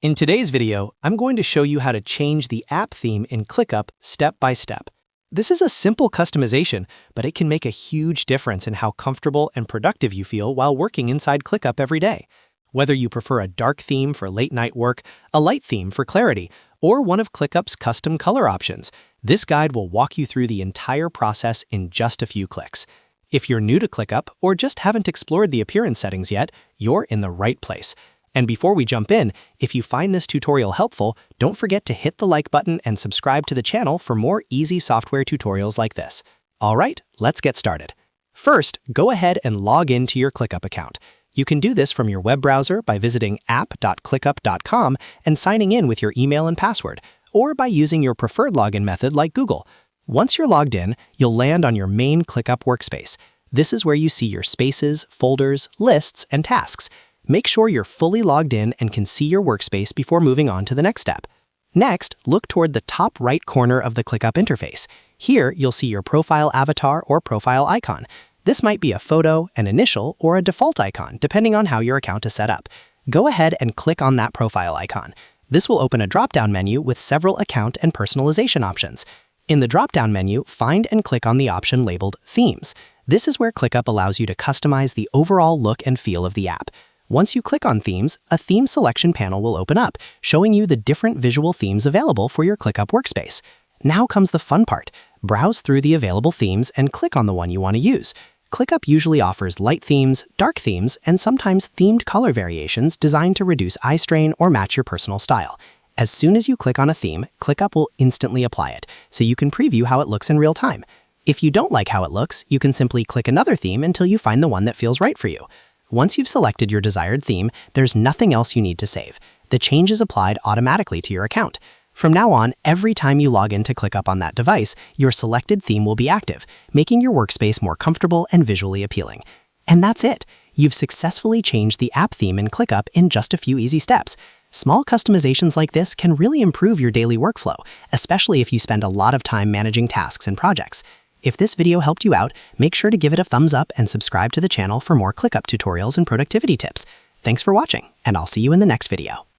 In today's video, I'm going to show you how to change the app theme in ClickUp step by step. This is a simple customization, but it can make a huge difference in how comfortable and productive you feel while working inside ClickUp every day. Whether you prefer a dark theme for late-night work, a light theme for clarity, or one of ClickUp's custom color options, this guide will walk you through the entire process in just a few clicks. If you're new to ClickUp or just haven't explored the appearance settings yet, you're in the right place. And before we jump in, if you find this tutorial helpful, don't forget to hit the like button and subscribe to the channel for more easy software tutorials like this. All right, let's get started. First, go ahead and log into your ClickUp account. You can do this from your web browser by visiting app.clickup.com and signing in with your email and password, or by using your preferred login method like Google. Once you're logged in, you'll land on your main ClickUp workspace. This is where you see your spaces, folders, lists, and tasks. Make sure you're fully logged in and can see your workspace before moving on to the next step. Next, look toward the top right corner of the ClickUp interface. Here, you'll see your profile avatar or profile icon. This might be a photo, an initial, or a default icon, depending on how your account is set up. Go ahead and click on that profile icon. This will open a drop-down menu with several account and personalization options. In the drop-down menu, find and click on the option labeled Themes. This is where ClickUp allows you to customize the overall look and feel of the app. Once you click on Themes, a theme selection panel will open up, showing you the different visual themes available for your ClickUp workspace. Now comes the fun part. Browse through the available themes and click on the one you want to use. ClickUp usually offers light themes, dark themes, and sometimes themed color variations designed to reduce eye strain or match your personal style. As soon as you click on a theme, ClickUp will instantly apply it, so you can preview how it looks in real time. If you don't like how it looks, you can simply click another theme until you find the one that feels right for you. Once you've selected your desired theme, there's nothing else you need to save. The change is applied automatically to your account. From now on, every time you log in to ClickUp on that device, your selected theme will be active, making your workspace more comfortable and visually appealing. And that's it. You've successfully changed the app theme in ClickUp in just a few easy steps. Small customizations like this can really improve your daily workflow, especially if you spend a lot of time managing tasks and projects. If this video helped you out, make sure to give it a thumbs up and subscribe to the channel for more ClickUp tutorials and productivity tips. Thanks for watching, and I'll see you in the next video.